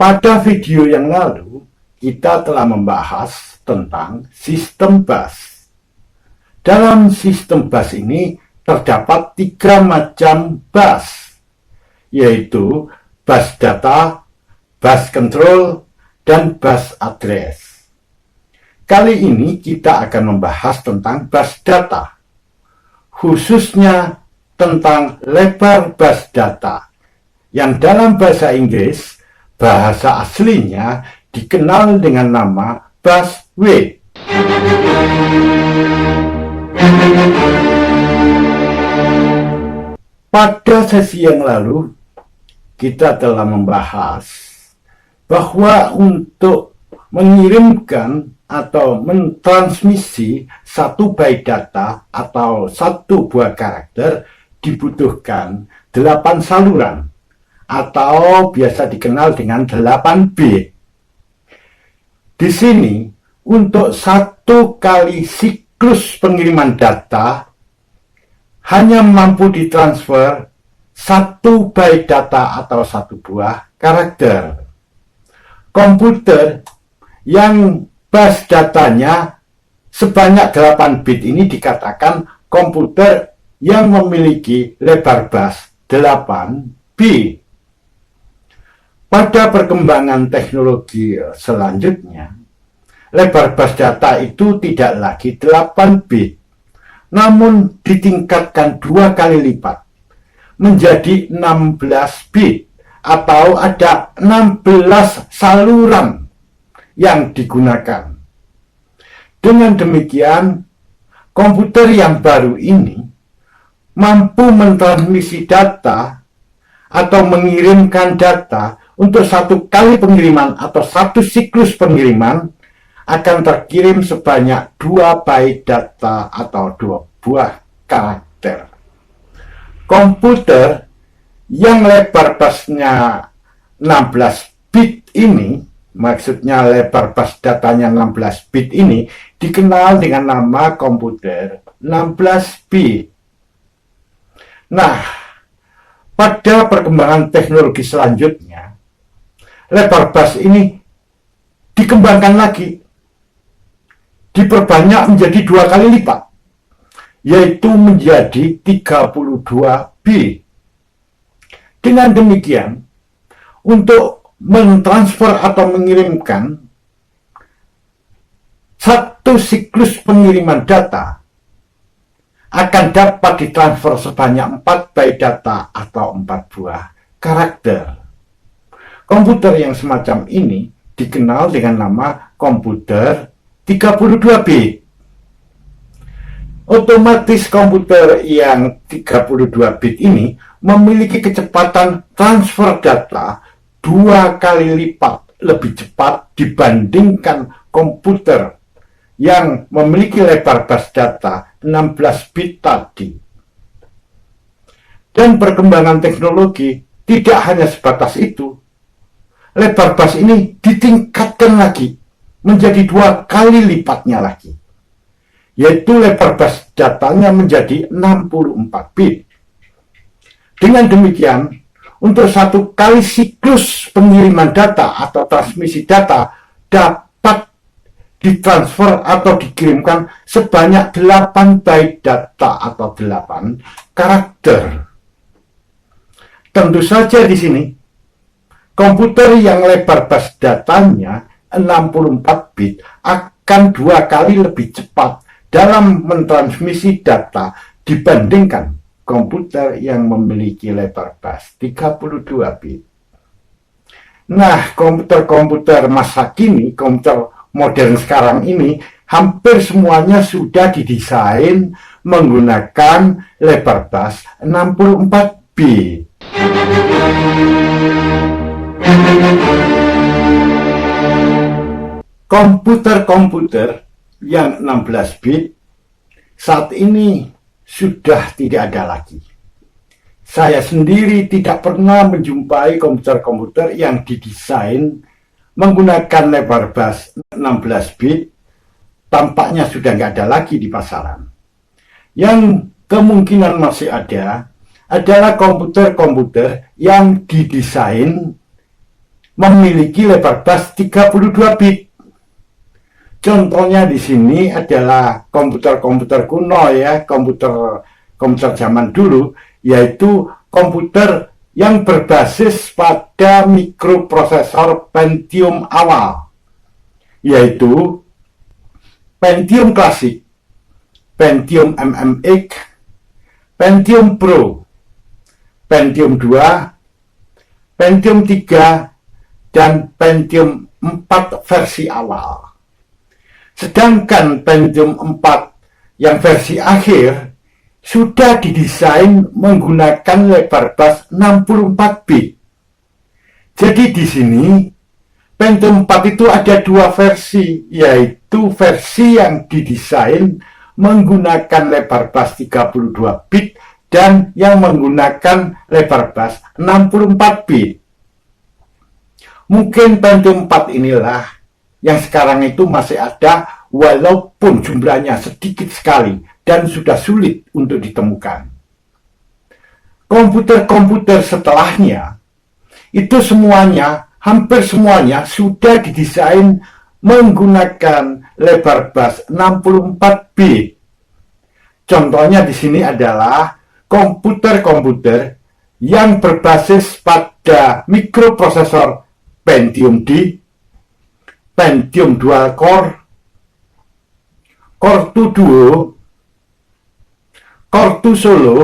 Pada video yang lalu, kita telah membahas tentang sistem bus. Dalam sistem bus ini terdapat 3 macam bus, yaitu bus data, bus control, dan bus address. Kali ini kita akan membahas tentang bus data, khususnya tentang lebar bus data, yang dalam bahasa Inggris, bahasa aslinya dikenal dengan nama busway. Pada sesi yang lalu, kita telah membahas bahwa untuk mengirimkan atau mentransmisi satu byte data atau satu buah karakter dibutuhkan 8 saluran atau biasa dikenal dengan 8 bit. Di sini, untuk satu kali siklus pengiriman data hanya mampu ditransfer 1 byte data atau 1 buah karakter. Komputer yang bus datanya sebanyak 8 bit ini dikatakan komputer yang memiliki lebar bus 8 bit. Pada perkembangan teknologi selanjutnya, lebar bus data itu tidak lagi 8 bit, namun ditingkatkan 2 kali lipat menjadi 16 bit, atau ada 16 saluran yang digunakan. Dengan demikian, komputer yang baru ini mampu mentransmisi data atau mengirimkan data untuk satu kali pengiriman atau satu siklus pengiriman akan terkirim sebanyak 2 byte data atau 2 buah karakter. Komputer yang lebar busnya 16 bit ini, maksudnya lebar bus datanya 16 bit ini, dikenal dengan nama komputer 16 bit. Nah, pada perkembangan teknologi selanjutnya, lebar bus ini dikembangkan lagi, diperbanyak menjadi 2 kali lipat, yaitu menjadi 32 bit. Dengan demikian, untuk mentransfer atau mengirimkan satu siklus pengiriman data akan dapat ditransfer sebanyak 4 byte data atau 4 buah karakter. Komputer yang semacam ini dikenal dengan nama komputer 32 bit. Otomatis komputer yang 32 bit ini memiliki kecepatan transfer data 2 kali lipat lebih cepat dibandingkan komputer yang memiliki lebar bus data 16 bit tadi. Dan perkembangan teknologi tidak hanya sebatas itu. Lebar bus ini ditingkatkan lagi menjadi 2 kali lipatnya lagi, yaitu lebar bus datanya menjadi 64 bit. Dengan demikian, untuk satu kali siklus pengiriman data atau transmisi data dapat ditransfer atau dikirimkan sebanyak 8 byte data atau 8 karakter. Tentu saja di sini, komputer yang lebar bus datanya 64 bit akan 2 kali lebih cepat dalam mentransmisi data dibandingkan komputer yang memiliki lebar bus 32 bit. Nah, komputer-komputer masa kini, komputer modern sekarang ini, hampir semuanya sudah didesain menggunakan lebar bus 64 bit. Komputer-komputer yang 16 bit saat ini sudah tidak ada lagi. Saya sendiri tidak pernah menjumpai komputer-komputer yang didesain menggunakan lebar bus 16 bit, tampaknya sudah nggak ada lagi di pasaran. Yang kemungkinan masih ada adalah komputer-komputer yang didesain memiliki lebar bus 32 bit. Contohnya di sini adalah komputer-komputer kuno ya, komputer zaman dulu, yaitu komputer yang berbasis pada mikroprosesor Pentium awal, yaitu Pentium klasik, Pentium MMX, Pentium Pro, Pentium 2, Pentium 3, dan Pentium 4 versi awal. Sedangkan Pentium 4 yang versi akhir sudah didesain menggunakan lebar bus 64 bit. Jadi di sini Pentium 4 itu ada dua versi, yaitu versi yang didesain menggunakan lebar bus 32 bit dan yang menggunakan lebar bus 64 bit. Mungkin Pentium 4 inilah yang sekarang itu masih ada, walaupun jumlahnya sedikit sekali dan sudah sulit untuk ditemukan. Komputer-komputer setelahnya itu semuanya, hampir semuanya sudah didesain menggunakan lebar bus 64 bit. Contohnya di sini adalah komputer-komputer yang berbasis pada mikroprosesor Pentium D, Pentium Dual Core, Core 2 Duo, Core 2 Solo,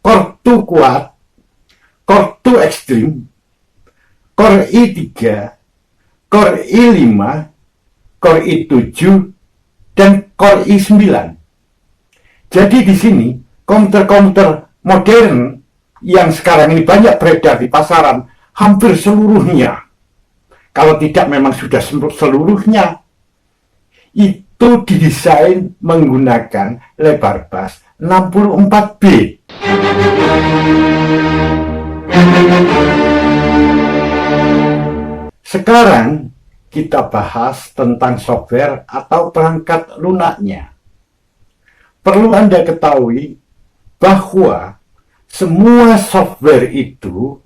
Core 2 Quad, Core 2 Extreme, Core i3, Core i5, Core i7, dan Core i9. Jadi di sini komputer-komputer modern yang sekarang ini banyak beredar di pasaran, hampir seluruhnya, kalau tidak memang sudah seluruhnya, itu didesain menggunakan lebar bus 64 bit. Sekarang kita bahas tentang software atau perangkat lunaknya. Perlu Anda ketahui bahwa semua software itu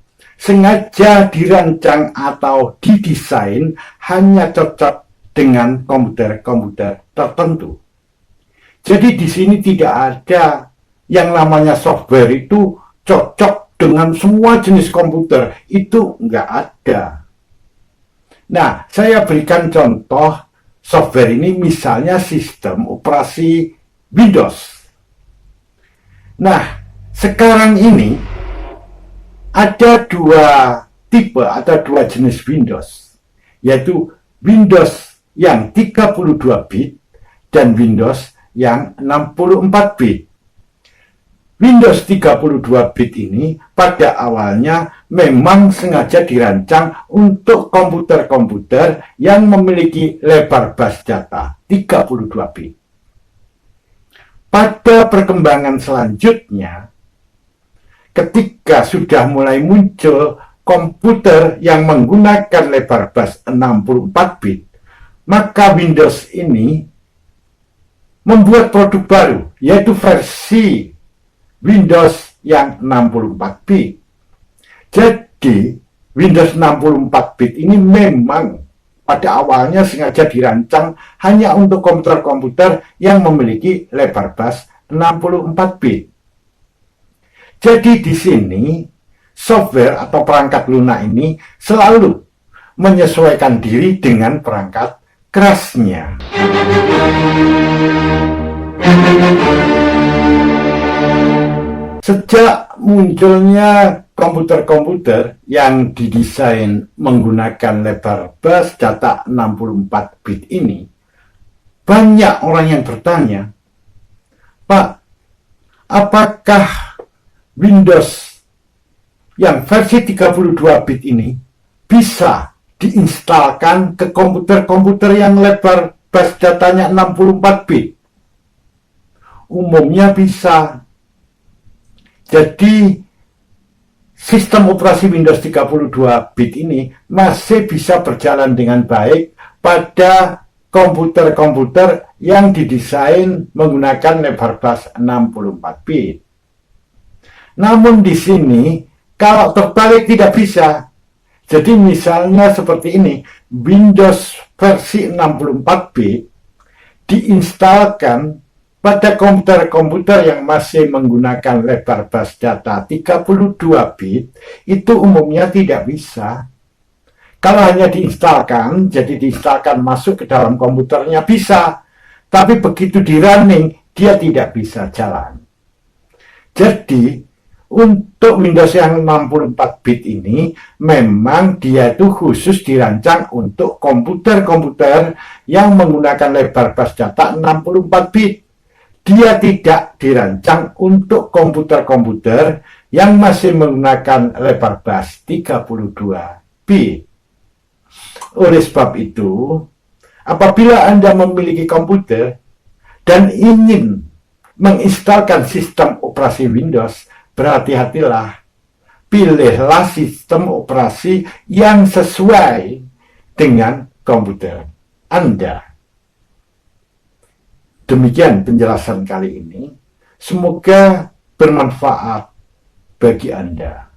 sengaja dirancang atau didesain hanya cocok dengan komputer-komputer tertentu. Jadi di sini tidak ada yang namanya software itu cocok dengan semua jenis komputer. Itu nggak ada. Nah, saya berikan contoh software ini, misalnya sistem operasi Windows. Nah, sekarang ini ada dua tipe atau dua jenis Windows, yaitu Windows yang 32 bit dan Windows yang 64 bit. Windows 32 bit ini pada awalnya memang sengaja dirancang untuk komputer-komputer yang memiliki lebar bus data 32 bit. Pada perkembangan selanjutnya, ketika sudah mulai muncul komputer yang menggunakan lebar bus 64 bit, maka Windows ini membuat produk baru, yaitu versi Windows yang 64 bit. Jadi, Windows 64 bit ini memang pada awalnya sengaja dirancang hanya untuk komputer-komputer yang memiliki lebar bus 64 bit. Jadi di sini software atau perangkat lunak ini selalu menyesuaikan diri dengan perangkat kerasnya. Sejak munculnya komputer-komputer yang didesain menggunakan lebar bus data 64 bit ini, banyak orang yang bertanya, "Pak, apakah Windows yang versi 32 bit ini bisa diinstalkan ke komputer-komputer yang lebar bus datanya 64 bit?" Umumnya bisa. Jadi sistem operasi Windows 32 bit ini masih bisa berjalan dengan baik pada komputer-komputer yang didesain menggunakan lebar bus 64 bit. Namun di sini kalau terbalik tidak bisa. Jadi misalnya seperti ini, Windows versi 64-bit diinstalkan pada komputer-komputer yang masih menggunakan lebar bus data 32-bit, itu umumnya tidak bisa. Kalau hanya diinstalkan, jadi diinstalkan masuk ke dalam komputernya bisa, tapi begitu di running, dia tidak bisa jalan. Jadi, untuk Windows yang 64-bit ini, memang dia itu khusus dirancang untuk komputer-komputer yang menggunakan lebar bus data 64-bit. Dia tidak dirancang untuk komputer-komputer yang masih menggunakan lebar bus 32-bit. Oleh sebab itu, apabila Anda memiliki komputer dan ingin menginstalkan sistem operasi Windows, berhati-hatilah. Pilihlah sistem operasi yang sesuai dengan komputer Anda. Demikian penjelasan kali ini. Semoga bermanfaat bagi Anda.